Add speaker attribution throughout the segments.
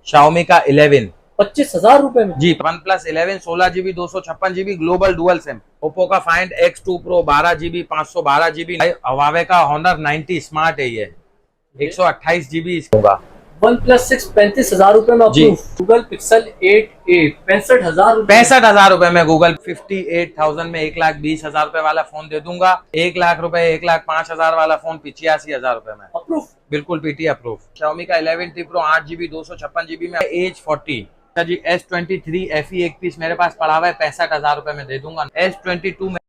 Speaker 1: Xiaomi का 11
Speaker 2: 25,000 रुपए में
Speaker 1: जी। One plus 11 16 GB 256 GB global dual SIM. Oppo का find X2 Pro 12 GB 512 GB। Huawei का Honor 90 स्मार्ट है ये 128 GB होगा।
Speaker 2: वन प्लस 6 35,000 रुपए में
Speaker 1: जी।
Speaker 2: अप्रूव। गूगल पिक्सल 8a 65,000 रुपए
Speaker 1: 65,000 रुपए में गूगल 58,000 में 1,20,000 रुपए वाला फोन दे दूंगा। 1,00,000 रुपए 1,05,000 वाला फोन 85,000 रुपए में
Speaker 2: अप्रूव।
Speaker 1: बिल्कुल पीटी अप्रूव। Xiaomi का 11T Pro 8 GB 256 GB में एज 40। अच्छा जी S23 FE एक पीस मेरे पास पड़ा हुआ है 65,000 रुपए में दे दूंगा। S22 में।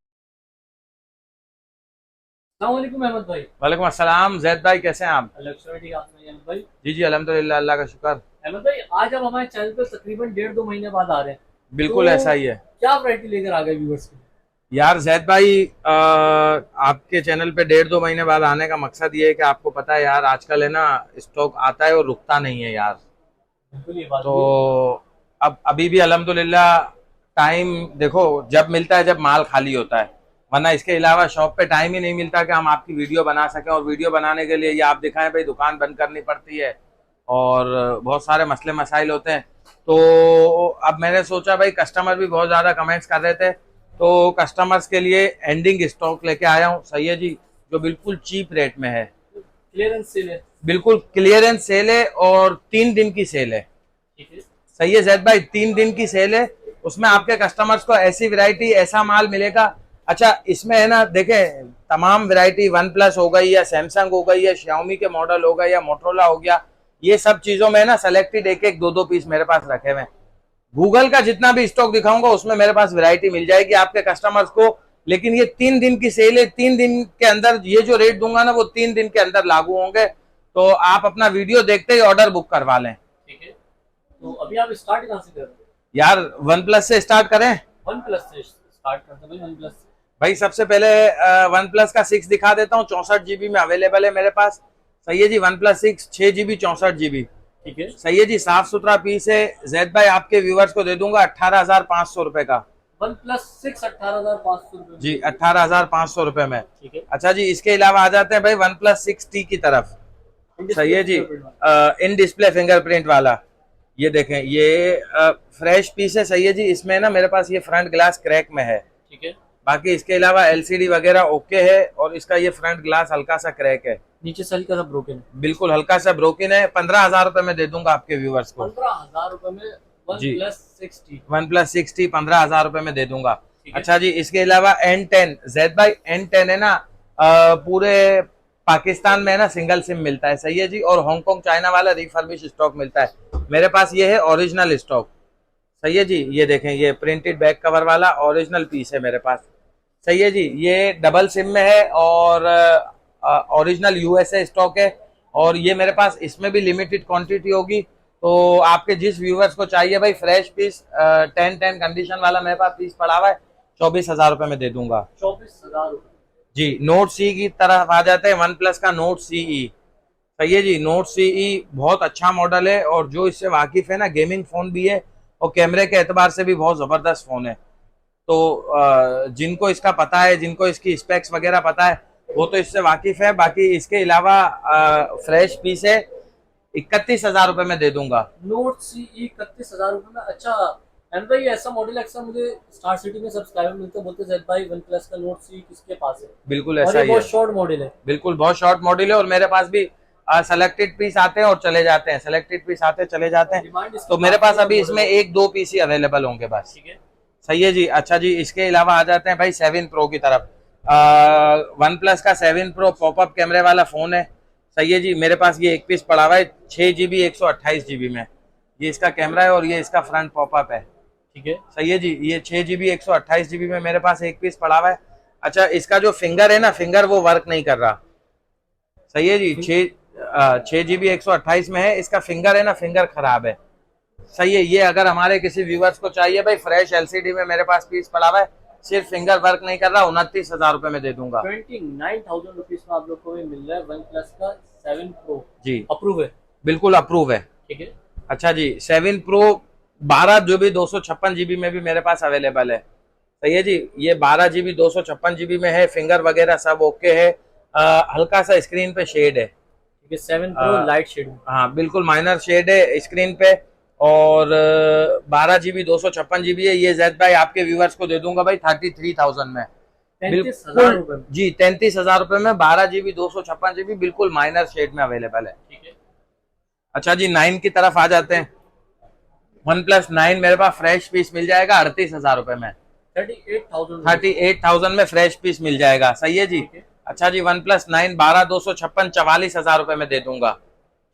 Speaker 2: अस्सलामुअलैकुम अहमद भाई।
Speaker 1: वालेकुम अस्सलाम जैद भाई, कैसे हैं आप?
Speaker 2: ठीक है, आप सुनाइए अहमद भाई।
Speaker 1: जी जी अल्हम्दुलिल्लाह, अल्लाह का शुक्र।
Speaker 2: अहमद भाई, आज आप हमारे चैनल पर तकरीबन 1.5-2 महीने बाद आ रहे हैं।
Speaker 1: बिल्कुल ऐसा ही है
Speaker 2: क्या वैरायटी लेकर आ गए व्यूअर्स के लिए?
Speaker 1: यार जैद भाई, आपके चैनल पे 1.5-2 महीने बाद आने का मकसद ये है कि आपको पता है यार, आजकल है ना स्टॉक आता है और रुकता नहीं है यार।
Speaker 2: बिल्कुल ये बात
Speaker 1: तो अब अभी भी अल्हम्दुलिल्लाह टाइम देखो जब मिलता है जब माल खाली होता है, वरना इसके अलावा शॉप पे टाइम ही नहीं मिलता कि हम आपकी वीडियो बना सकें। और वीडियो बनाने के लिए ये आप दिखाएं भाई, दुकान बंद करनी पड़ती है और बहुत सारे मसले मसाइल होते हैं। तो अब मैंने सोचा भाई, कस्टमर भी बहुत ज़्यादा कमेंट्स कर रहे थे, तो कस्टमर्स के लिए एंडिंग स्टॉक लेके आया हूँ। सही है जी, जो बिल्कुल चीप रेट में है।
Speaker 2: क्लियरेंस सेल है।
Speaker 1: बिल्कुल क्लियरेंस सेल है और 3 दिन की सेल है।
Speaker 2: ठीक है।
Speaker 1: सही है जैद भाई, 3 दिन की सेल है। उसमें आपके कस्टमर्स को ऐसी वैरायटी, ऐसा माल मिलेगा। अच्छा इसमें है ना, देखें तमाम वैरायटी वन प्लस हो गई या सैमसंग हो गई या Xiaomi के मॉडल हो गए या मोटरोला हो गया, ये सब चीजों में ना सेलेक्टेड एक एक दो दो पीस मेरे पास रखे हुए हैं। गूगल का जितना भी स्टॉक दिखाऊंगा उसमें मेरे पास वैरायटी मिल जाएगी आपके कस्टमर्स को। लेकिन ये 3 दिन की सेल है, 3 दिन के अंदर ये जो रेट दूंगा ना वो 3 दिन के अंदर लागू होंगे। तो आप अपना वीडियो देखते ही ऑर्डर बुक करवा लें।
Speaker 2: ठीक है, तो अभी आप स्टार्ट कहाँ से कर रहे हैं?
Speaker 1: यार वन प्लस से स्टार्ट करें।
Speaker 2: वन प्लस से स्टार्ट करते हैं भाई। वन प्लस
Speaker 1: भाई सबसे पहले वन प्लस का 6 दिखा देता हूँ, 64 GB में अवेलेबल है मेरे पास। सही है जी, वन प्लस 6 6 GB 64 GB।
Speaker 2: ठीक है।
Speaker 1: सही है जी, साफ सुथरा पीस है। जैद भाई आपके व्यूवर्स को दे दूंगा 18,500 रुपए का।
Speaker 2: वन प्लस 6 18,500 रुपए
Speaker 1: जी 18,500 रुपए में।
Speaker 2: ठीक है।
Speaker 1: अच्छा जी, इसके अलावा आ जाते हैं भाई वन प्लस 6T की तरफ। सही है जी, इन डिस्प्ले फिंगरप्रिंट वाला। ये देखें, ये फ्रेश पीस है। सही है जी, इसमें ना मेरे पास ये फ्रंट ग्लास क्रैक में है।
Speaker 2: ठीक है।
Speaker 1: बाकी इसके अलावा LCD वगैरह ओके है और इसका ये फ्रंट ग्लास हल्का सा क्रैक है।
Speaker 2: नीचे से हल्का सा ब्रोकन है।
Speaker 1: बिल्कुल हल्का सा ब्रोकन है। 15,000 रुपए में दे दूंगा आपके व्यूवर्स को।
Speaker 2: 15,000 रुपए में वन
Speaker 1: जी।
Speaker 2: प्लस 60।
Speaker 1: वन प्लस 6T 15,000 रुपए में दे दूंगा।
Speaker 2: ठीक है।
Speaker 1: अच्छा जी, इसके अलावा N10 जैद भाई, N10 है ना, पूरे पाकिस्तान में ना सिंगल सिम मिलता है। सही है जी, और हांगकांग चाइना वाला रिफर्बिश स्टॉक मिलता है। मेरे पास ये है ओरिजिनल स्टॉक। सही है जी, ये देखें, ये प्रिंटेड बैक कवर वाला ओरिजिनल पीस है मेरे पास। सही है जी, ये डबल सिम में है और ओरिजिनल USA स्टॉक है। और ये मेरे पास इसमें भी लिमिटेड क्वांटिटी होगी। तो आपके जिस व्यूवर्स को चाहिए भाई फ्रेश पीस 10-10 कंडीशन वाला मेरे पास पीस पड़ा हुआ है, 24,000 रुपए में दे दूंगा।
Speaker 2: 24,000 रुपए
Speaker 1: जी। नोट C की तरफ आ जाते हैं, वन प्लस का नोट CE। सही है जी, नोट CE बहुत अच्छा मॉडल है और जो इससे वाकिफ है ना, गेमिंग फोन भी है और कैमरे के एतबार से भी बहुत जबरदस्त फोन है। तो जिनको इसका पता है, जिनको इसकी स्पेक्स वगैरह पता है, वो तो इससे वाकिफ है। बाकी इसके अलावा फ्रेश पीस है, 31,000 रुपए में दे दूंगा।
Speaker 2: नोट CE 31,000 रुपए में। अच्छा एंड भाई, ऐसा मॉडल अक्सर मुझे स्टार सिटी में सब्सक्राइबर मिलते हैं, बोलते हैं भाई वन प्लस का नोट CE किसके पास है?
Speaker 1: बिल्कुल
Speaker 2: और
Speaker 1: ऐसा
Speaker 2: ये
Speaker 1: ही है।
Speaker 2: बहुत शॉर्ट मॉडल है।
Speaker 1: बिल्कुल बहुत शॉर्ट मॉडल है और मेरे पास भी सेलेक्टेड पीस आते हैं और चले जाते हैं, सेलेक्टेड पीस आते हैं चले जाते हैं।
Speaker 2: डिमांड इसकी
Speaker 1: तो मेरे पास
Speaker 2: काफी
Speaker 1: अभी
Speaker 2: है
Speaker 1: इसमें
Speaker 2: मॉडल।
Speaker 1: 1-2 पीस ही अवेलेबल होंगे बस।
Speaker 2: ठीक है।
Speaker 1: सही है जी। अच्छा जी, इसके अलावा आ जाते हैं भाई 7 Pro की तरफ। वन प्लस का 7 Pro पॉपअप कैमरे वाला फोन है। सही है जी, मेरे पास ये एक पीस पड़ा हुआ है 6 GB 128 GB में। ये इसका कैमरा है और ये इसका फ्रंट पॉपअप है।
Speaker 2: ठीक है।
Speaker 1: सही है जी, ये 6 GB 128 GB में मेरे पास एक पीस पड़ा हुआ है। अच्छा, इसका जो फिंगर है ना, फिंगर वो वर्क नहीं कर रहा। सही है जी, 6 GB 128 में है। इसका फिंगर है ना, फिंगर खराब है। सही है, ये अगर हमारे किसी व्यूवर्स को चाहिए भाई, फ्रेश LCD में मेरे पास पीस पड़ा हुआ है, सिर्फ फिंगर वर्क नहीं कर रहा, 29,000 रुपए में दे दूंगा।
Speaker 2: 29,000 रुपीज में आप लोग को मिल रहा है वन प्लस का 7 Pro।
Speaker 1: जी
Speaker 2: अप्रूव है।
Speaker 1: बिल्कुल अप्रूव है।
Speaker 2: ठीक है।
Speaker 1: अच्छा जी, 7 Pro 12 GB 256 GB में भी मेरे पास अवेलेबल है। सही है जी, ये 12 GB 256 GB में है। फिंगर वगैरह सब ओके है। हल्का सा स्क्रीन पे शेड है।
Speaker 2: ठीक है 7 प्रो लाइट शेड में।
Speaker 1: हाँ बिल्कुल माइनर शेड है स्क्रीन पे। और 12 GB 256 GB है। ये जेड भाई आपके व्यूअर्स को दे दूंगा भाई 33,000 में।
Speaker 2: 33,000 रुपए में।
Speaker 1: जी 33,000 रुपए में 12 GB 256 GB बिल्कुल माइनर शेड में अवेलेबल है।
Speaker 2: ठीक है।
Speaker 1: अच्छा जी 9 की तरफ आ जाते हैं। OnePlus 9 मेरे पास फ्रेश पीस मिल जाएगा 38,000 रुपए में।
Speaker 2: 38,000
Speaker 1: में फ्रेश पीस मिल जाएगा। सही है जी।
Speaker 2: ठीक है।
Speaker 1: अच्छा जी OnePlus 9 12,256 44,000 रुपए में दे दूंगा।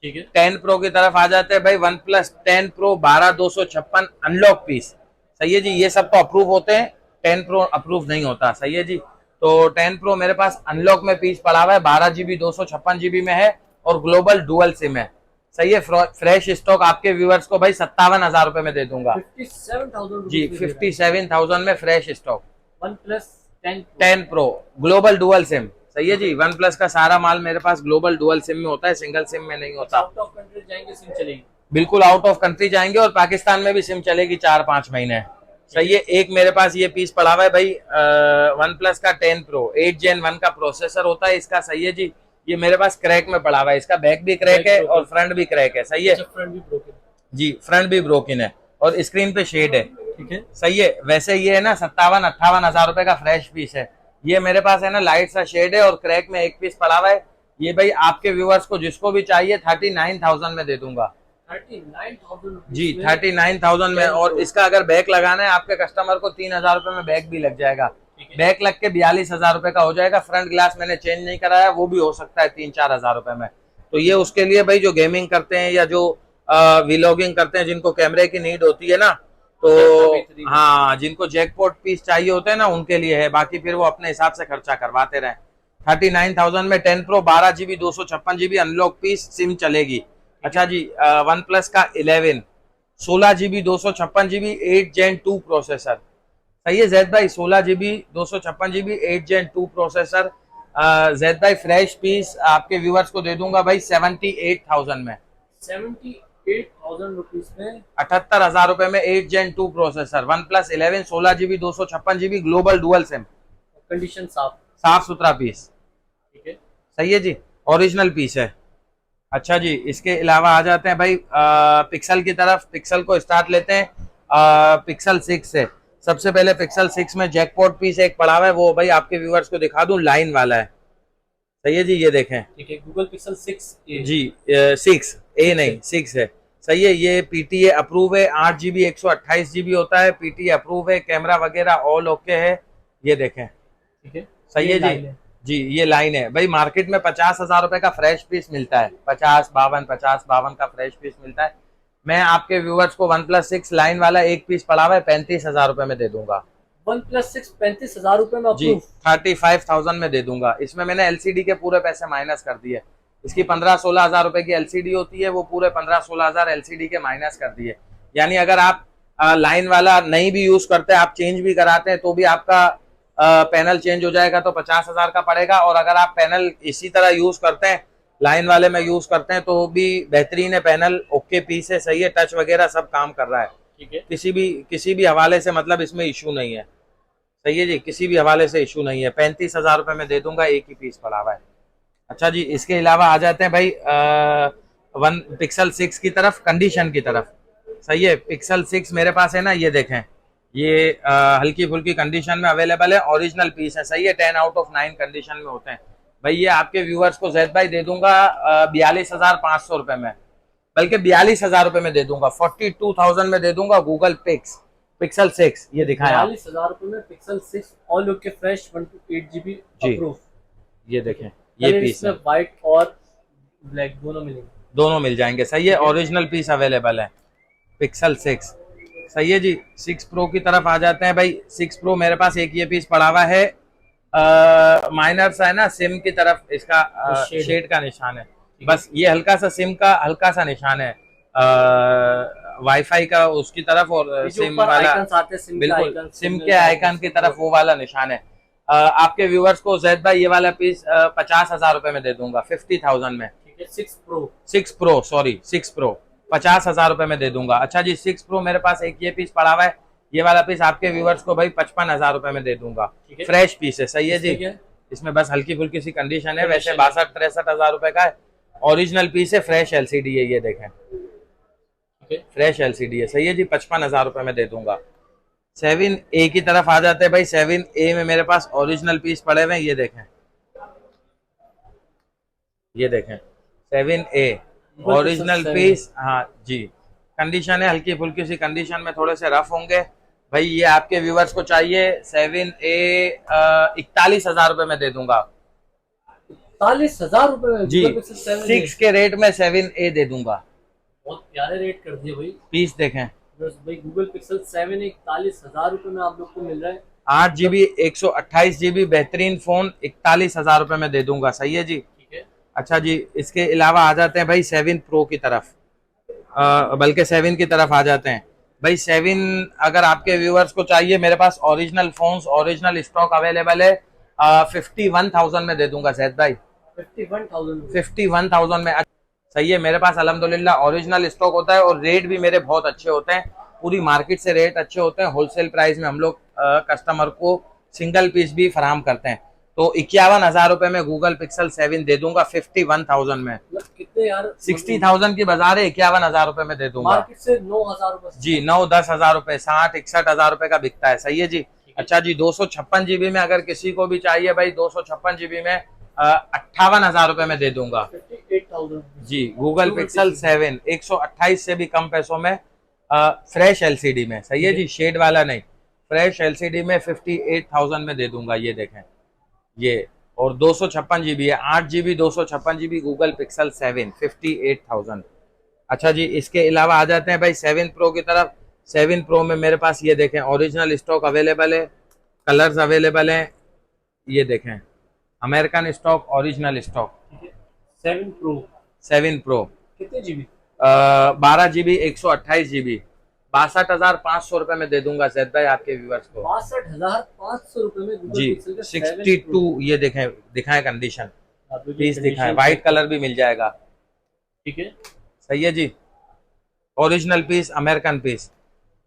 Speaker 2: ठीक है।
Speaker 1: 10 प्रो की तरफ आ जाते हैं भाई। OnePlus 10 Pro 12,256 unlock piece. सही है जी। ये सब तो अप्रूव होते हैं, 10 Pro अप्रूव नहीं होता। सही है जी। तो 10 Pro मेरे पास अनलॉक में पीस पड़ा हुआ है, 12 GB 256 GB में है और ग्लोबल डुअल सिम है। सही है। फ्रेश स्टॉक आपके व्यूअर्स को भाई 57,000 रुपए में दे दूंगा।
Speaker 2: 57,000
Speaker 1: जी 57,000 में fresh stock.
Speaker 2: OnePlus
Speaker 1: 10 Pro global dual SIM. सही है जी। OnePlus का सारा माल मेरे पास ग्लोबल डुअल सिम में होता है, सिंगल सिम में नहीं होता।
Speaker 2: आउट ऑफ कंट्री जाएंगे सिम चलेगी।
Speaker 1: बिल्कुल आउट ऑफ कंट्री जाएंगे और पाकिस्तान में भी सिम चलेगी 4-5 महीने। सही है। एक मेरे पास ये पीस पड़ा हुआ है भाई OnePlus का 10 Pro 8 Gen 1 का प्रोसेसर होता है इसका। सही है जी। ये मेरे पास क्रैक में पड़ा हुआ है, इसका बैक भी क्रैक है और फ्रंट भी क्रैक है। सही है
Speaker 2: फ्रंट भी ब्रोकन।
Speaker 1: जी। फ्रंट भी ब्रोकन है और स्क्रीन पे शेड है।
Speaker 2: ठीक है।
Speaker 1: सही है। वैसे ये है ना 57-58 रुपए का फ्रेश पीस है। ये मेरे पास है ना लाइट सा शेड है और क्रैक में एक पीस पड़ा हुआ है। ये भाई आपके व्यूअर्स को जिसको भी चाहिए 39,000 में दे दूंगा।
Speaker 2: 39,000
Speaker 1: जी 39,000 में। और इसका अगर बैक लगाना है आपके कस्टमर को 3,000 रुपए में बैक भी लग जाएगा। बैक लग के 42,000 रुपए का हो जाएगा। फ्रंट ग्लास मैंने चेंज नहीं कराया, वो भी हो सकता है 3-4 हजार रुपए में। तो ये उसके लिए भाई जो गेमिंग करते हैं या जो व्लॉगिंग करते हैं, जिनको कैमरे की नीड होती है ना, तो हाँ जिनको जैकपॉट पीस चाहिए होते हैं ना उनके लिए है। बाकी फिर वो अपने हिसाब से खर्चा करवाते रहे। 39,000 में 10 Pro 12 GB 256 GB unlock piece sim चलेगी। अच्छा जी OnePlus का 11 16 GB 256 GB 8 Gen 2 प्रोसेसर। सही है जैद भाई। 16 GB 256 GB 8 Gen 2 processor. Zaid भाई फ्रेश पीस आपके व्यूअर्स को दे दूंगा भाई 78,000 में।
Speaker 2: 78,000 रुपीज में
Speaker 1: 78,000 रुपए में 8 Gen 2 processor OnePlus 11 16 GB 256 GB global dual SIM.
Speaker 2: Condition साफ
Speaker 1: साफ सुथरा पीस।
Speaker 2: ठीक है।
Speaker 1: सही है जी। ओरिजिनल पीस है। अच्छा जी इसके अलावा आ जाते हैं भाई पिक्सल की तरफ। पिक्सल को स्टार्ट लेते हैं पिक्सल 6 से। सबसे पहले पिक्सल 6 में जैकपॉट पीस एक पड़ा हुआ है, वो भाई आपके व्यूअर्स को दिखा दूं, लाइन वाला है। सही है जी। ये देखें।
Speaker 2: ठीक है। गूगल पिक्सल 6
Speaker 1: जी 6 ए नहीं 6 है। सही है। ये PTA अप्रूव है। 8 GB 128 GB होता है। PTA अप्रूव है। कैमरा वगैरह ऑल ओके है। ये देखें।
Speaker 2: ठीक है।
Speaker 1: सही है जी। जी ये लाइन है भाई। मार्केट में 50,000 रुपए का फ्रेश पीस मिलता है। 50-52 का फ्रेश पीस मिलता है। मैं आपके व्यूअर्स को OnePlus 6 लाइन वाला एक पीस पड़ा हुआ है 35,000 रुपए में दे दूंगा।
Speaker 2: OnePlus 6 35,000 रुपए में
Speaker 1: जी 35,000 में दे दूंगा। इसमें मैंने LCD के पूरे पैसे माइनस कर दिए। इसकी 15-16 हजार रुपए की LCD होती है, वो पूरे 15-16 हजार LCD के माइनस कर दिए। यानी अगर आप लाइन वाला नहीं भी यूज करते, आप चेंज भी कराते हैं तो भी आपका पैनल चेंज हो जाएगा तो 50,000 का पड़ेगा। और अगर आप पैनल इसी तरह यूज करते हैं, लाइन वाले में यूज करते हैं, तो भी बेहतरीन है पैनल। ओके पीस है। सही है। टच वगैरह सब काम कर रहा है।
Speaker 2: ठीक है।
Speaker 1: किसी भी हवाले से मतलब इसमें इशू नहीं है। सही है जी। किसी भी हवाले से इशू नहीं है। 35,000 रुपए में दे दूंगा। एक ही पीस पड़ा हुआ है। अच्छा जी इसके अलावा आ जाते हैं भाई पिक्सल 6 की तरफ, कंडीशन की तरफ। सही है। पिक्सल 6 मेरे पास है ना, ये देखें। ये हल्की फुल्की कंडीशन में अवेलेबल है। ओरिजिनल पीस है। सही है। 10 आउट ऑफ 9 कंडीशन में होते हैं भाई। ये आपके व्यूअर्स को जैद भाई दे दूंगा 42,500 रुपए में, बल्कि 42,000 रुपए में दे दूंगा। 42,000 में दे दूंगा। गूगल पिक्सल 6 ये दिखाया
Speaker 2: 42,000 रुपए में pixel 6 all okay fresh 128 GB approve.
Speaker 1: ये देखें। ये पीस है।
Speaker 2: व्हाइट और ब्लैक दोनों मिलेंगे।
Speaker 1: दोनों मिल जाएंगे। सही है। ओरिजिनल पीस अवेलेबल है पिक्सल 6। सही है जी। 6 प्रो की तरफ आ जाते हैं भाई। 6 प्रो मेरे पास एक ये पीस पड़ा हुआ है। माइनर सा है ना सिम की तरफ, इसका शेड का निशान है बस। ये हल्का सा सिम का हल्का सा निशान है वाईफाई का उसकी तरफ, और सिम वाला बिल्कुल सिम के आइकन की तरफ वो वाला निशान है। आपके व्यूअर्स को जैद भाई ये वाला पीस 50,000 रुपए में दे दूंगा। 50,000 में।
Speaker 2: ठीक है। 6
Speaker 1: प्रो 50,000 रुपए में दे दूंगा। अच्छा जी 6 प्रो मेरे पास एक ये पीस पड़ा हुआ है। ये वाला पीस आपके व्यूअर्स को भाई 55,000 रुपए में दे दूंगा। फ्रेश पीस है। सही है जी। इसमें बस हल्की फुल्की सी कंडीशन है। वैसे 62-63 हजार रुपए का है ओरिजिनल पीस है, फ्रेश एलसीडी है, ये देखें
Speaker 2: ठीक है।
Speaker 1: फ्रेश एलसीडी है। सही है जी, 55,000 रुपए में दे दूंगा। 7A की तरफ आ जाते हैं भाई। 7A में मेरे पास ओरिजिनल पीस पड़े हुए हैं, ये देखें, ये देखें 7A ओरिजिनल पीस। हाँ जी, कंडीशन है हल्की फुल्की सी कंडीशन में, थोड़े से रफ होंगे भाई। ये आपके व्यूवर्स को चाहिए। 7A 41,000 रुपए में दे दूंगा
Speaker 2: 41,000 रुपए में
Speaker 1: जी।
Speaker 2: Google Pixel 7a?
Speaker 1: 6 के रेट में 7A दे दूंगा।
Speaker 2: बहुत प्यारे रेट कर दिए भाई।
Speaker 1: पीस देखें,
Speaker 2: बस भाई गूगल पिक्सल 7 41,000 रुपए में आप लोग को मिल रहा है।
Speaker 1: 8GB 128GB बेहतरीन फोन 41,000 रुपए में दे दूंगा। सही है जी।
Speaker 2: ठीक है।
Speaker 1: अच्छा जी, इसके अलावा आ जाते हैं भाई 7 प्रो की तरफ, बल्कि 7 की तरफ आ जाते हैं भाई। 7 अगर आपके व्यूअर्स को चाहिए, मेरे पास original phones original stock available है। 51,000 में दे दूंगा जैद भाई। 51,000 में। सही है, मेरे पास अल्हम्दुलिल्लाह ओरिजिनल स्टॉक होता है और रेट भी मेरे बहुत अच्छे होते हैं। पूरी मार्केट से रेट अच्छे होते हैं। होलसेल प्राइस में हम लोग कस्टमर को सिंगल पीस भी फराहम करते हैं। तो 51,000 रुपए में गूगल पिक्सल 7 दे दूंगा 51,000 में।
Speaker 2: मतलब कितने यार,
Speaker 1: 60,000 की बाजार है, 51,000 रुपए में दे दूंगा।
Speaker 2: मार्केट से 9,000 रुपए
Speaker 1: जी, 9-10,000 रुपए, 60-61,000 रुपए का बिकता है। सही है जी। अच्छा जी, 256GB में अगर किसी को भी चाहिए भाई, 256GB में 58,000 रुपए में दे दूंगा
Speaker 2: 58,000
Speaker 1: जी। गूगल पिक्सल 7 128 से भी कम पैसों में, फ्रेश एलसीडी में। सही है जी, शेड वाला नहीं, फ्रेश एलसीडी में 58,000 में दे दूंगा। ये देखें, ये और 256GB है, 8GB 256GB गूगल पिक्सल 7 58,000। अच्छा जी, इसके अलावा आ जाते हैं भाई 7 प्रो की तरफ। 7 प्रो में मेरे पास ये देखें ओरिजिनल स्टॉक अवेलेबल है, कलर्स अवेलेबल हैं। ये देखें American stock, original stock.
Speaker 2: 7 pro
Speaker 1: 7 pro
Speaker 2: कितने जीबी?
Speaker 1: 12GB 128GB 62,500 रुपए में दे दूंगा जैद भाई आपके व्यूअर्स को।
Speaker 2: 62,500 रुपए में गूगल
Speaker 1: जी,
Speaker 2: पिक्सल का 7
Speaker 1: 62। ये देखें, दिखाएं कंडीशन,
Speaker 2: आप लोग
Speaker 1: पीस
Speaker 2: ये
Speaker 1: दिखाएं,
Speaker 2: condition
Speaker 1: व्हाइट कलर भी मिल जाएगा।
Speaker 2: ठीक है।
Speaker 1: सही है जी, ओरिजिनल पीस, अमेरिकन पीस।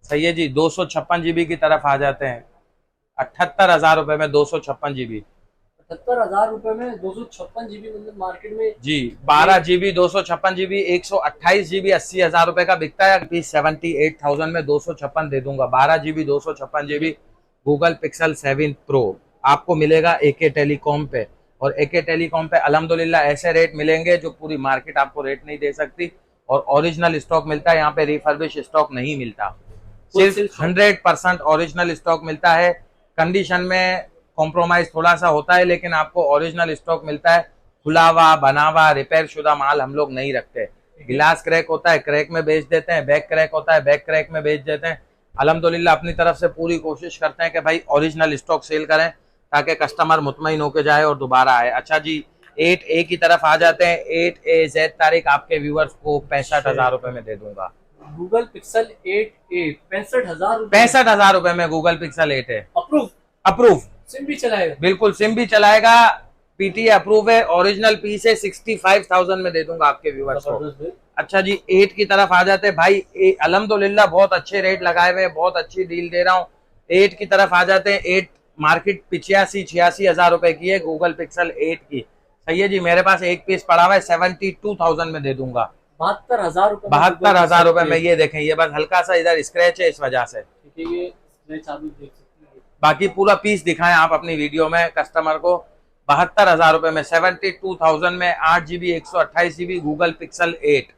Speaker 1: सही है जी। 256GB की तरफ आ जाते हैं। 78,000 रुपए में 256GB
Speaker 2: 78,000 रुपए में 256 जीबी, मतलब मार्केट में
Speaker 1: जी। 12GB 256GB 128GB 80,000 रुपए का बिकता है। पीस 78,000 में 256 दे दूंगा। 12GB 256GB Google pixel 7 pro आपको मिलेगा AK टेलीकॉम पे। और AK टेलीकॉम पे अल्हम्दुलिल्लाह ऐसे रेट मिलेंगे जो पूरी मार्केट आपको रेट नहीं दे सकती। और ओरिजिनल स्टॉक मिलता है यहाँ पे, रिफर्बिश स्टॉक नहीं मिलता, सिर्फ 100% ओरिजिनल स्टॉक मिलता है। कंडीशन में कॉम्प्रोमाइज थोड़ा सा होता है, लेकिन आपको ओरिजिनल स्टॉक मिलता है। खुला हुआ, बना हुआ, रिपेयर शुदा माल हम लोग नहीं रखते। गिलास क्रैक होता है, क्रैक में बेच देते हैं। बैक क्रैक होता है, बैक क्रैक में बेच देते हैं। अल्हम्दुलिल्लाह अपनी तरफ से पूरी कोशिश करते हैं कि भाई ओरिजिनल स्टॉक सेल करें, ताकि कस्टमर मुतमईन होकर जाए और दोबारा आए। अच्छा जी, 8A की तरफ आ जाते हैं। 8A जैद तारिक आपके व्यूअर्स को 65,000 रुपए में दे दूंगा।
Speaker 2: गूगल पिक्सल 8A 65,000 रुपए।
Speaker 1: 65,000 रुपए में गूगल पिक्सल 8 है।
Speaker 2: अप्रूव,
Speaker 1: अप्रूव,
Speaker 2: सिम भी चलाएगा?
Speaker 1: बिल्कुल, सिम भी चलाएगा, PTA अप्रूव है, ओरिजिनल पीस है। 65,000 में दे दूंगा आपके व्यूअर्स को। अच्छा जी, 8 की तरफ आ जाते हैं भाई। अल्हम्दुलिल्लाह बहुत अच्छे रेट लगाए हुए हैं, बहुत अच्छी डील दे रहा हूँ। 8 की तरफ आ जाते हैं। 8 मार्केट 85-86,000 रुपए की है, गूगल पिक्सल 8 की। सही है जी, मेरे पास एक पीस पड़ा हुआ है, 72,000 में दे दूंगा।
Speaker 2: 72,000 रुपए।
Speaker 1: 72,000 रुपए में। ये देखें, ये बस हल्का सा इधर स्क्रैच है, इस वजह से।
Speaker 2: ठीक है, ये स्क्रैच आप भी देख सकते हैं।
Speaker 1: बाकी पूरा पीस दिखाएं आप अपनी वीडियो में कस्टमर को। 72,000 रुपए में 72,000 में 8GB 128GB गूगल पिक्सल 8,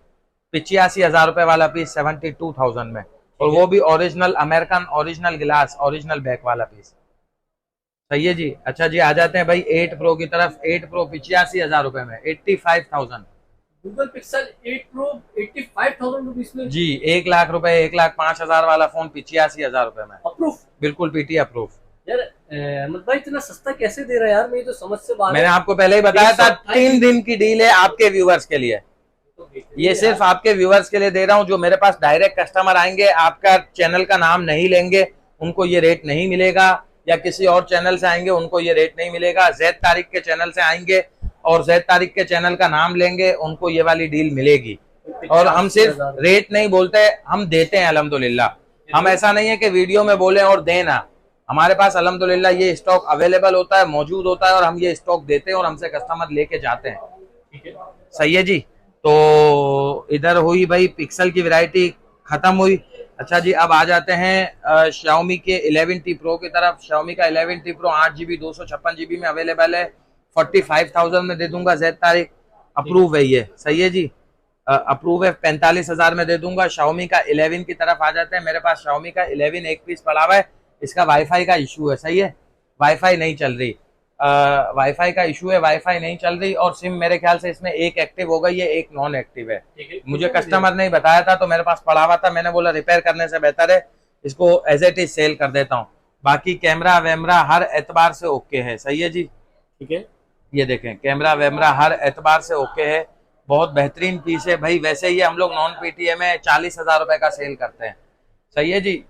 Speaker 1: 85,000 रुपए वाला पीस 72,000 में, और वो भी ओरिजिनल अमेरिकन, ओरिजिनल गिलास, ओरिजिनल बैक वाला पीस। सही है जी। अच्छा जी, आ जाते हैं भाई 8 प्रो की तरफ। 8 प्रो 85,000 रुपए में 85,000।
Speaker 2: गूगल पिक्सल 8 प्रो 85,000 रुपीस में
Speaker 1: जी, 1 लाख रुपए, 1,05,000 वाला फोन 85,000 रुपए में।
Speaker 2: अप्रूव,
Speaker 1: बिल्कुल PTA अप्रूव।
Speaker 2: यार अहमद भाई इतना सस्ता कैसे दे रहा है यार, मैं तो समझ से बाहर।
Speaker 1: मैंने आपको पहले ही बताया था, 3 दिन की डील है आपके व्यूवर्स के लिए। ये सिर्फ आपके व्यूवर्स के लिए दे रहा हूँ। जो मेरे पास डायरेक्ट कस्टमर आएंगे, आपका चैनल का नाम नहीं लेंगे, उनको ये रेट नहीं मिलेगा। या किसी और चैनल से आएंगे, उनको ये रेट नहीं मिलेगा। जैद तारिक के चैनल से आएंगे और जैद तारिक के चैनल का नाम लेंगे, उनको ये वाली डील मिलेगी। और हम सिर्फ रेट नहीं बोलते, हम देते हैं अल्हम्दुलिल्लाह। हम ऐसा नहीं है कि वीडियो में बोले और देना। हमारे पास अल्हम्दुलिल्लाह ये स्टॉक अवेलेबल होता है, मौजूद होता है, और हम ये स्टॉक देते हैं और हमसे कस्टमर लेके जाते हैं। सही है जी। तो इधर हुई भाई पिक्सल की वैरायटी खत्म हुई। अच्छा जी, अब आ जाते हैं Xiaomi के 11T Pro की तरफ। Xiaomi का 11T Pro 8 GB 256 GB में अवेलेबल है। 45,000 में दे दूंगा जैद तारिक। अप्रूव है ये, सही है जी। अप्रूव है, 45,000 में दे दूंगा। Xiaomi का 11 की तरफ आ जाते हैं। मेरे पास Xiaomi का 11 एक पीस पड़ा हुआ है। इसका वाईफाई का इशू है, सही है, वाईफाई नहीं चल रही। वाईफाई का इशू है, वाईफाई नहीं चल रही। और सिम मेरे ख्याल से इसमें एक एक्टिव हो गई है, एक नॉन एक्टिव है। मुझे कस्टमर ने बताया था तो मेरे पास पड़ा हुआ था, मैंने बोला रिपेयर करने से बेहतर है इसको एज इट इज सेल कर देता हूँ। बाकी कैमरा वैमरा हर एतबार से ओके है, सही है जी।
Speaker 2: ठीक है,
Speaker 1: ये देखें, कैमरा वैमरा हर एतबार से ओके है, बहुत बेहतरीन पीस है भाई। वैसे ही हम लोग नॉन पीटीए में 40,000 रुपए का सेल करते हैं, सही है जी।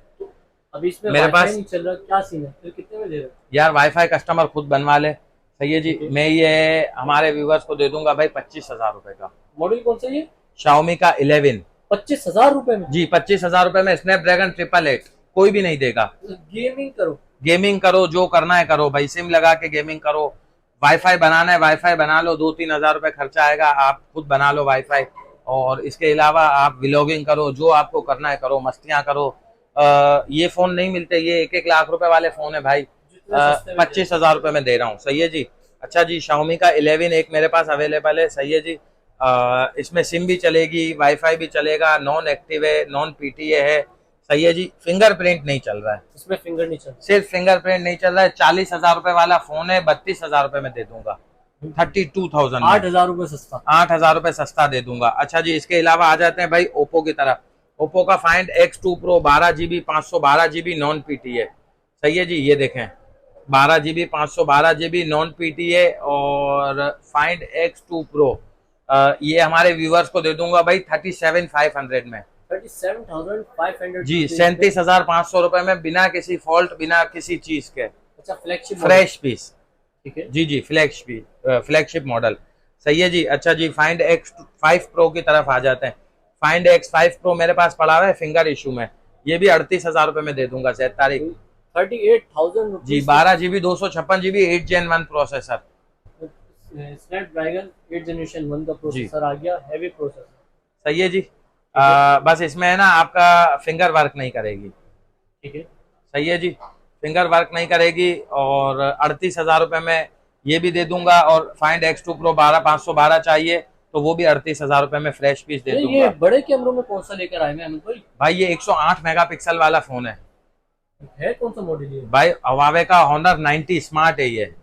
Speaker 2: अभी इसमें
Speaker 1: मेरे
Speaker 2: वाईफाई
Speaker 1: पास
Speaker 2: नहीं चल रहा, क्या सीन है, फिर कितने में दे रहे हो?
Speaker 1: यार वाईफाई कस्टमर खुद बनवा ले, सही है जी। मैं ये हमारे व्यूवर्स को दे दूंगा भाई 25,000 रुपए का।
Speaker 2: मॉडल कौन सा ये?
Speaker 1: Xiaomi का 11
Speaker 2: 25,000 रुपए में?
Speaker 1: जी, 25,000 रुपए में स्नैपड्रैगन 888 कोई भी नहीं देगा।
Speaker 2: गेमिंग करो,
Speaker 1: गेमिंग करो, जो करना है करो भाई, सिम लगा के गेमिंग करो। वाईफाई बनाना है वाईफाई बना लो, 2-3 हजार रुपए खर्चा आएगा, आप खुद बना लो वाईफाई। और इसके अलावा आप व्लॉगिंग करो, जो आपको करना है करो, मस्तियां करो। ये फोन नहीं मिलते, ये 1-1 लाख रुपए वाले फोन है भाई।
Speaker 2: जितने सस्ते में
Speaker 1: 25,000 रुपए में दे रहा हूँ, सही है जी। अच्छा जी, Xiaomi का 11 एक मेरे पास अवेलेबल है, सही है जी। इसमें सिम भी चलेगी, वाईफाई भी चलेगा, नॉन एक्टिव है, नॉन पीटीए है, सही है जी। फिंगरप्रिंट नहीं चल रहा है,
Speaker 2: इसमें फिंगर नहीं चल रहा।
Speaker 1: सिर्फ फिंगरप्रिंट नहीं चल रहा है। 40,000 रुपए वाला फोन है, 32,000 रुपए में दे दूंगा। 32,000 में
Speaker 2: 8,000 रुपए सस्ता।
Speaker 1: 8,000 रुपए सस्ता दे दूंगा। अच्छा जी, इसके अलावा आ जाते हैं भाई ओप्पो की तरफ। ओप्पो का find X2 Pro 12 GB 512 GB non PTA, सही है जी। ये देखें, 12 GB 512 GB नॉन पीटीए और फाइंड X2 Pro। ये हमारे व्यूवर्स को दे दूंगा भाई 37,500 में।
Speaker 2: 37,500
Speaker 1: जी, 37,500 रुपए में, बिना किसी फॉल्ट, बिना किसी चीज के।
Speaker 2: अच्छा, फ्लैगशिप
Speaker 1: फ्रेश पीस,
Speaker 2: ठीक है।
Speaker 1: जी जी, फ्लैगशिप मॉडल, सही है जी। अच्छा जी, फाइंड X5 Pro की तरफ आ जाते हैं। फाइंड X5 Pro मेरे पास पड़ा हुआ है फिंगर इशू में, ये भी 38,000 रुपए में दे दूंगा सैयद तारिक।
Speaker 2: 38,000
Speaker 1: जी, 12 GB 256 GB 8 Gen 1 processor.
Speaker 2: Snapdragon 8 generation 1 का प्रोसेसर आ गया, हैवी प्रोसेसर,
Speaker 1: सही है जी। बस इसमें है ना आपका फिंगर वर्क नहीं करेगी,
Speaker 2: ठीक है।
Speaker 1: सही है जी, फिंगर वर्क नहीं करेगी। और 38,000 रुपए में ये भी दे दूंगा। और फाइंड X2 Pro 512 चाहिए तो वो भी 38,000 रुपए में फ्रेश पीस दे
Speaker 2: ये
Speaker 1: दूंगा।
Speaker 2: बड़े कैमरों में कौन सा लेकर आए हैं अमित भाई?
Speaker 1: भाई ये 108 मेगापिक्सल वाला फोन है
Speaker 2: कौन सा मॉडल ये?
Speaker 1: भाई। Huawei का Honor 90 स्मार्ट है ये,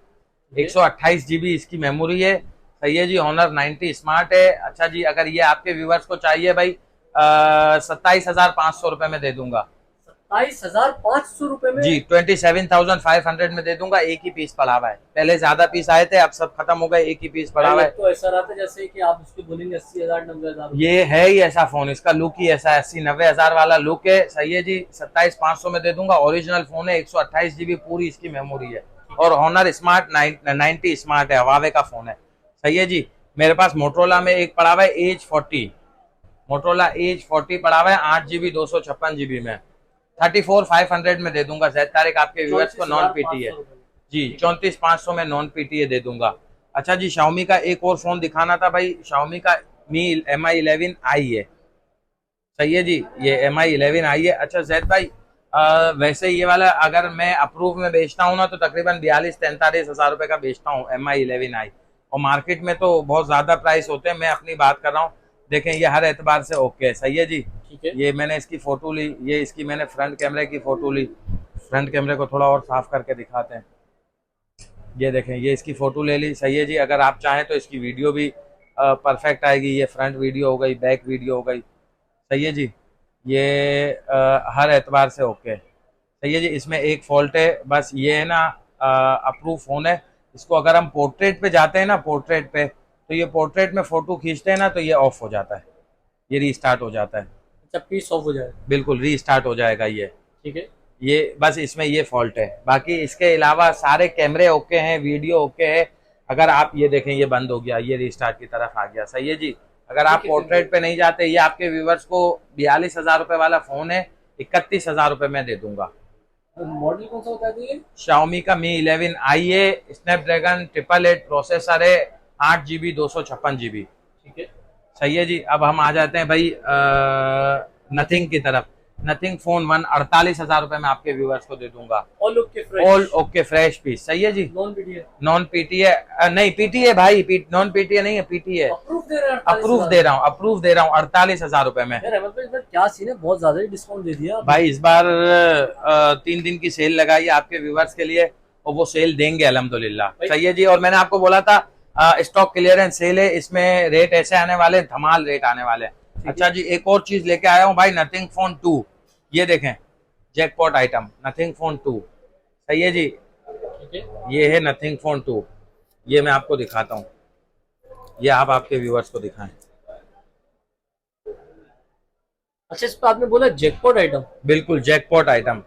Speaker 1: 128 GB इसकी मेमोरी है, सही है जी। Honor 90 स्मार्ट है। अच्छा जी, अगर ये आपके व्यूवर्स को चाहिए भाई 27,500 रुपए में दे दूंगा।
Speaker 2: 27,500 रुपए में
Speaker 1: जी, 27,500 में दे दूंगा। एक ही पीस पड़ा हुआ है, पहले ज्यादा पीस आए थे, अब सब खत्म हो गए, एक ही पीस पड़ा हुआ है।
Speaker 2: तो ऐसा रहा था जैसे कि आप उसके बोलेंगे 80,000 90,000।
Speaker 1: ये है ही ऐसा फोन, इसका लुक ही ऐसा 80-90 हजार वाला लुक है, सही है जी। 27,500 में दे दूंगा। ओरिजिनल फोन है, 128 GB पूरी इसकी मेमोरी है। और Honor स्मार्ट 90 स्मार्ट है, Huawei का फोन है, सही है जी। मेरे पास मोटरोला में एक पड़ा हुआ है एज 40, मोटरोला एज 40 पड़ा हुआ है 8 GB 256 GB में। 34,500 में दे दूंगा जैद तारिक आपके व्यूअर्स को, नॉन पीटीए जी। 34,500 में नॉन पीटीए दे दूंगा। अच्छा जी, Xiaomi का एक और फोन दिखाना था भाई। Xiaomi का Mi 11 आई है, सही है जी, ये Mi 11 आई है। अच्छा जैद भाई, वैसे ये वाला अगर मैं अप्रूव में बेचता हूँ ना तो तकरीबन 42-43 हजार रुपए का बेचता हूँ Mi 11 आई। और मार्केट में तो बहुत ज्यादा प्राइस होते हैं, मैं अपनी बात कर रहा हूँ। देखें, ये हर एतबार से ओके है, सही है जी।
Speaker 2: ठीक है।
Speaker 1: ये मैंने इसकी फोटो ली, ये इसकी मैंने फ्रंट कैमरे की फोटो ली। फ्रंट कैमरे को थोड़ा और साफ करके दिखाते हैं। ये देखें, ये इसकी फोटो ले ली, सही है जी। अगर आप चाहें तो इसकी वीडियो भी परफेक्ट आएगी। ये फ्रंट वीडियो हो गई, बैक वीडियो हो गई, सही है जी। ये हर एतबार से ओके, सही है जी। इसमें एक फॉल्ट है बस, ये है ना अप्रूव फोन है। इसको अगर हम पोर्ट्रेट पे जाते हैं ना, पोर्ट्रेट पे, तो ये पोर्ट्रेट में फोटो खींचते हैं ना तो ये ऑफ हो जाता है, ये रीस्टार्ट हो जाता है।
Speaker 2: अच्छा, पीस ऑफ हो जाए,
Speaker 1: बिल्कुल रीस्टार्ट हो जाएगा ये,
Speaker 2: ठीक है।
Speaker 1: ये बस इसमें ये फॉल्ट है। बाकी इसके अलावा सारे कैमरे ओके हैं, वीडियो ओके है। अगर आप ये देखें, ये बंद हो गया, ये रीस्टार्ट की तरफ आ गया, सही है जी। अगर आप पोर्ट्रेट पे नहीं जाते, ये आपके व्यूवर्स को 42,000 रुपए वाला फोन है, 31,000 रुपए में दे दूंगा।
Speaker 2: मॉडल कौन सा होता है ये?
Speaker 1: Xiaomi का Mi 11 आई है, स्नैपड्रैगन 888 प्रोसेसर है, 8 GB 256 GB,
Speaker 2: ठीक है।
Speaker 1: सही है जी। अब हम आ जाते हैं भाई नथिंग की तरफ। नथिंग फोन 1 48,000 रुपए में आपके व्यूअर्स को दे दूंगा।
Speaker 2: All okay fresh,
Speaker 1: all okay fresh piece. सही है जी।
Speaker 2: नॉन पीडीएफ,
Speaker 1: नॉन पीटी है, नहीं पीटी है भाई, नॉन पीटी है नहीं है, पीटी है।
Speaker 2: अप्रूव दे रहे हैं
Speaker 1: अप्रूव
Speaker 2: 48,000
Speaker 1: दे रहा हूँ, अप्रूव दे रहा हूँ 48,000 रुपए में।
Speaker 2: यार अहमद भाई, इस बार क्या सीन है, बहुत ज्यादा ही डिस्काउंट दे दिया आपने।
Speaker 1: भाई इस बार 3 दिन की सेल लगाई है आपके व्यूवर्स के लिए, और वो सेल देंगे अल्हम्दुलिल्लाह।
Speaker 2: भाई-
Speaker 1: सही है जी। और मैंने आपको बोला था स्टॉक क्लियरेंस सेल है, इसमें रेट ऐसे आने वाले, धमाल रेट आने वाले। अच्छा जी, एक और चीज लेके आया हूँ भाई, नथिंग फोन 2। ये देखें, जैकपॉट आइटम नथिंग फोन 2। सही है जी।
Speaker 2: ठीक है।
Speaker 1: ये है नथिंग फोन 2। ये मैं आपको दिखाता हूँ, ये आप आपके व्यूवर्स को दिखाएं।
Speaker 2: अच्छा, इस पर आपने बोला जैकपॉट आइटम।
Speaker 1: बिल्कुल जैकपॉट आइटम।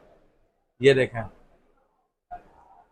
Speaker 1: ये देखें।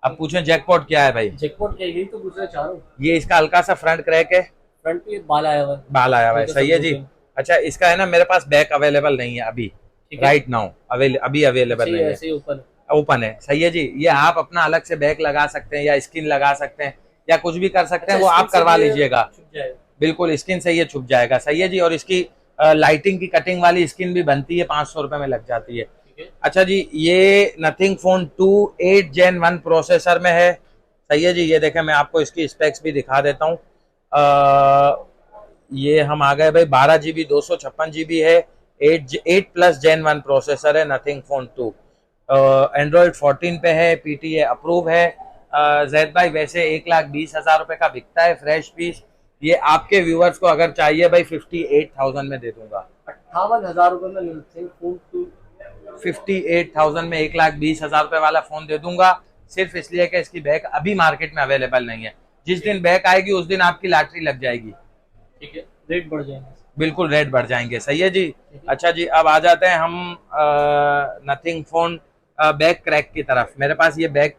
Speaker 1: अब पूछें जैकपॉट क्या है भाई।
Speaker 2: जैकपॉट क्या है? यही तो पूछना चाह रहा हूँ।
Speaker 1: ये इसका हल्का सा फ्रंट क्रैक है,
Speaker 2: फ्रंट पे बाल आया हुआ है।
Speaker 1: बाल आया हुआ है।
Speaker 2: हल्का सा
Speaker 1: सही है जी।
Speaker 2: broken।
Speaker 1: अच्छा, इसका है ना, मेरे पास बैक अवेलेबल नहीं है अभी,
Speaker 2: ठीक है।
Speaker 1: राइट नाउ अभी अवेलेबल
Speaker 2: ऐसे ही
Speaker 1: नहीं है,
Speaker 2: ऐसे ही ऊपर।
Speaker 1: ओपन है। सही है जी। ये आप अपना अलग से बैक लगा सकते हैं, या स्किन लगा सकते हैं, या कुछ भी कर सकते हैं, वो आप करवा लीजिएगा।
Speaker 2: छुप जाएगा।
Speaker 1: बिल्कुल स्किन से ये छुप जाएगा। सही है जी। और इसकी लाइटिंग की कटिंग वाली स्किन भी बनती है, 500 रुपए में लग जाती है।
Speaker 2: ठीक है।
Speaker 1: अच्छा जी, ये नथिंग फोन 2 8 Gen 1 प्रोसेसर में है। सही है जी। ये देखें, मैं आपको इसकी स्पेक्स भी दिखा देता हूँ। ये हम आ गए भाई, 12 GB 256 GB है, 8+ Gen 1 प्रोसेसर है, नथिंग फोन 2। एंड्रॉयड 14 पे है, पीटीए अप्रूव है। जैद भाई वैसे 1,20,000 रुपए का बिकता है फ्रेश पीस। ये आपके व्यूअर्स को अगर चाहिए भाई 58,000 में दे दूंगा।
Speaker 2: 58,000 रुपए में नथिंग फोन 2।
Speaker 1: 58,000 में 1,20,000 रुपए वाला फोन दे दूंगा, सिर्फ इसलिए कि इसकी बैक अभी मार्केट में अवेलेबल नहीं है। जिस दिन बैक आएगी उस दिन आपकी लॉटरी लग जाएगी।
Speaker 2: ठीक है, रेट बढ़ जाएंगे।
Speaker 1: बिल्कुल रेट बढ़ जाएंगे। सही है जी। अच्छा जी, अब आ जाते हैं हम नथिंग फोन बैक क्रैक की तरफ। मेरे पास ये बैक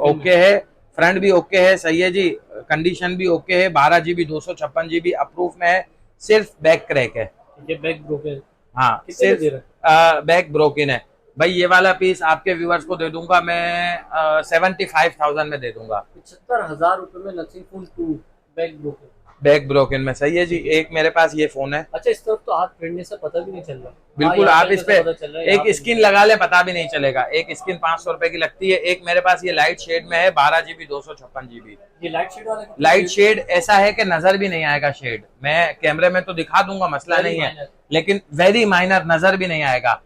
Speaker 1: ओके है, फ्रंट भी ओके है। सही है जी। कंडीशन भी ओके है, 12 GB 256 GB अप्रूव में है, सिर्फ बैक क्रैक है।
Speaker 2: ठीक है, बैक ब्रोकन।
Speaker 1: हाँ,
Speaker 2: कितने में दे
Speaker 1: सिर्फ बैक ब्रोकन है भाई। ये वाला पीस आपके व्यूवर्स को दे दूंगा मैं 75,000 में दे दूंगा।
Speaker 2: 75,000 रुपए में nothing phone 2 back broken.
Speaker 1: Back broken में। सही है जी। एक मेरे पास ये फोन है।
Speaker 2: अच्छा, इस तरफ तो हाथ फेरने से पता भी नहीं चल रहा।
Speaker 1: बिल्कुल,
Speaker 2: हाँ,
Speaker 1: आप इस पे
Speaker 2: पता चल रहा है, यहाँ
Speaker 1: एक
Speaker 2: पे
Speaker 1: स्किन लगा ले, पता भी नहीं चलेगा। एक स्किन 500 रुपए की लगती है। एक मेरे पास ये लाइट शेड में है, 12 GB 256 GB।
Speaker 2: ये लाइट शेड वाला कितना
Speaker 1: लाइट
Speaker 2: है?
Speaker 1: शेड ऐसा है कि नजर भी नहीं आएगा शेड। मैं कैमरे में तो दिखा दूंगा, मसला
Speaker 2: Very
Speaker 1: नहीं है,
Speaker 2: minor।
Speaker 1: लेकिन वेरी माइनर, नजर भी नहीं आएगा।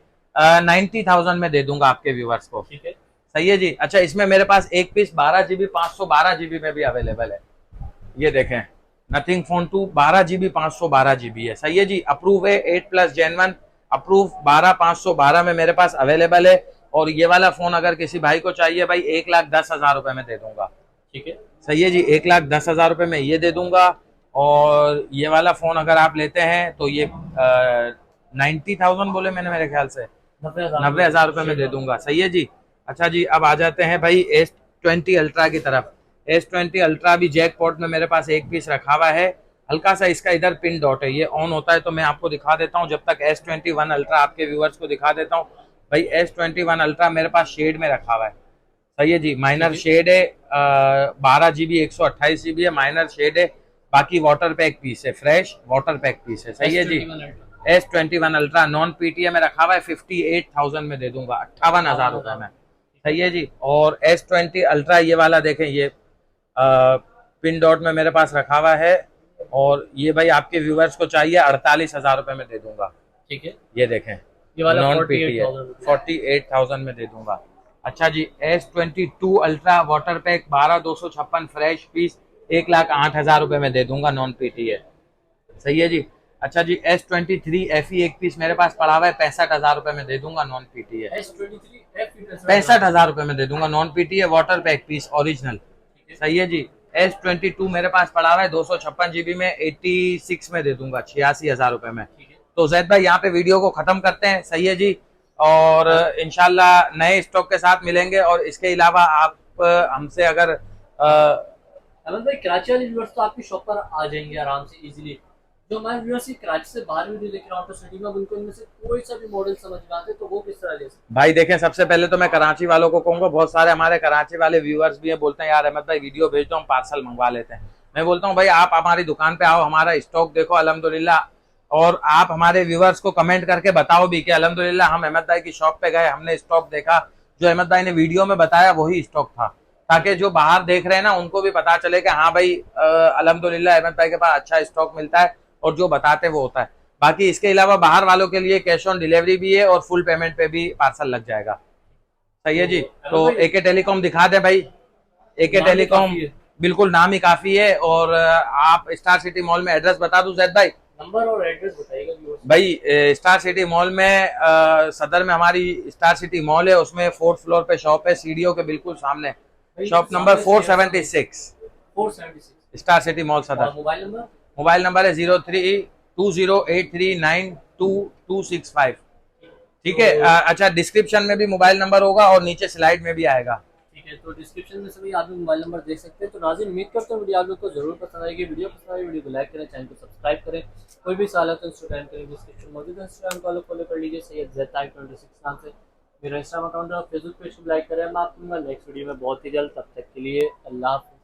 Speaker 1: 90,000 में दे दूंगा आपके व्यूवर्स को।
Speaker 2: ठीक है।
Speaker 1: सही है जी। अच्छा, इसमें मेरे पास एक पीस 12 GB 512 GB में भी अवेलेबल है। ये देखें, नथिंग फोन 2 12 GB 512 GB है। सही है जी। अप्रूव है, 8+ Gen 1 अप्रूव, 12 512 में मेरे पास अवेलेबल है। और ये वाला फोन अगर किसी भाई को चाहिए भाई, 1,10,000 रुपए में दे दूंगा।
Speaker 2: ठीक है।
Speaker 1: सही है जी। 1,10,000 रुपए में ये दे दूंगा। और ये वाला फोन अगर आप लेते हैं तो ये 90,000 बोले मैंने, मेरे ख्याल से 90,000 रुपए में दे दूंगा। सही है जी। अच्छा जी, अब आ जाते हैं भाई S20 अल्ट्रा की तरफ। S20 अल्ट्रा भी जैकपॉट में मेरे पास एक पीस रखा हुआ है। हल्का सा इसका इधर पिन डॉट है, ये ऑन होता है तो मैं आपको दिखा देता हूँ। जब तक S21 अल्ट्रा आपके व्यूअर्स को दिखा देता हूँ भाई। S21 अल्ट्रा मेरे पास शेड में रखा हुआ है। सही है जी। माइनर शेड है, 12 GB 128 GB है, माइनर शेड है। बाकी वाटर पैक पीस है, फ्रेश वाटर पैक पीस है। सही है जी। S21 अल्ट्रा नॉन पीटीए में रखा हुआ है, 58,000 में दे दूंगा, 58,000 रुपए में। सही है जी। और S20 अल्ट्रा ये वाला देखें, ये पिन डॉट में मेरे पास रखा हुआ है। और ये भाई आपके व्यूवर्स को चाहिए, 48,000 रुपए में दे दूंगा।
Speaker 2: ठीक है।
Speaker 1: ये देखें,
Speaker 2: ये वाला
Speaker 1: नॉन
Speaker 2: 48,000
Speaker 1: पीटीए 48,000 में दे दूंगा। अच्छा जी, S22 ultra water pack 12,256 fresh piece, 1,08,000 रुपए में दे दूंगा, नॉन पीटीए। सही है जी। अच्छा जी, S23 FE एक पीस मेरे पास पड़ा हुआ है, 65,000 रुपए में दे दूंगा, नॉन पीटीए।
Speaker 2: S23 F
Speaker 1: 65,000 रुपए में दे दूंगा, non PTA water pack piece original. सही है जी। S22 मेरे पास पड़ा हुआ है 256 GB में, 86 में दे दूंगा, 86,000 रुपए में। तो जैद भाई यहाँ पे वीडियो को खत्म करते हैं। सही है जी। और इंशाल्लाह नए स्टॉक के साथ मिलेंगे। और इसके अलावा आप हमसे अगर
Speaker 2: अहमद भाई, कराची वाले व्यूअर्स तो आपकी शॉप पर आ जाएंगे आराम से इजीली। जो हमारे व्यूअर्स ही कराची से बाहर वीडियो लेकर आउटर सिटी में, उनको इनमें से कोई सा भी मॉडल समझ में आते तो वो किस तरह ले सकते?
Speaker 1: भाई देखें, सबसे पहले तो मैं कराची वालों को कहूंगा, बहुत सारे हमारे कराची वाले व्यूअर्स भी हैं, बोलते हैं यार अहमद भाई वीडियो भेज दो, हम पार्सल मंगवा लेते हैं। मैं बोलता हूँ भाई आप हमारी दुकान पे आओ, हमारा स्टॉक देखो अल्हम्दुलिल्लाह, और आप हमारे व्यूवर्स को कमेंट करके बताओ भी कि अल्हम्दुलिल्लाह हम अहमद भाई की शॉप पे गए, हमने स्टॉक देखा, जो अहमद भाई ने वीडियो में बताया वही स्टॉक था, ताकि जो बाहर देख रहे हैं ना उनको भी पता चले कि हाँ भाई अल्हम्दुलिल्लाह अहमद भाई के पास अच्छा स्टॉक मिलता है और जो बताते वो होता है। बाकी इसके अलावा बाहर वालों के लिए कैश ऑन डिलीवरी भी है और फुल पेमेंट पे भी पार्सल लग जाएगा। सही है जी।
Speaker 2: तो अहमद
Speaker 1: तो
Speaker 2: भाई
Speaker 1: एके टेलीकॉम दिखा दे भाई। एके
Speaker 2: नाम भी
Speaker 1: टेलीकॉम,
Speaker 2: काफी है।
Speaker 1: बिल्कुल नाम ही काफी है। और आप स्टार सिटी मॉल में एड्रेस बता दूं जैद भाई?
Speaker 2: नंबर और एड्रेस बताइएगा व्यूअर्स।
Speaker 1: भाई स्टार सिटी मॉल में सदर में हमारी स्टार सिटी मॉल है, उसमें 4th फ्लोर पे शॉप है, सीडीओ के बिल्कुल सामने,
Speaker 2: भाई
Speaker 1: शॉप नंबर
Speaker 2: सामने से
Speaker 1: 476,
Speaker 2: 476।
Speaker 1: स्टार सिटी मॉल
Speaker 2: और
Speaker 1: सदर।
Speaker 2: Mobile number?
Speaker 1: मोबाइल नंबर है 032083922265। ठीक है।
Speaker 2: तो
Speaker 1: अच्छा, डिस्क्रिप्शन में भी मोबाइल नंबर होगा और नीचे स्लाइड में भी आएगा।
Speaker 2: ठीक है, तो डिस्क्रिप्शन में सभी आप मोबाइल नंबर देख सकते हैं। तो नाज़रीन उम्मीद करता हूँ वीडियो आप लोग को जरूर पसंद आएगी। वीडियो पसंद आएगी वीडियो को लाइक करें, चैनल को सब्सक्राइब करें। कोई भी सवाल है तो इंस्टाग्राम करें, डिस्क्रिप्शन मौजूद है, इंस्टाग्राम को फॉलो कर लीजिए सैयद ज़ैद26 नाम से मेरा इंस्टाग्राम अकाउंट है। फेसबुक पेज को लाइक करें। मैं आपको नेक्स्ट वीडियो में बहुत ही जल्द, तब तक के लिए अल्लाह हाफ़िज़।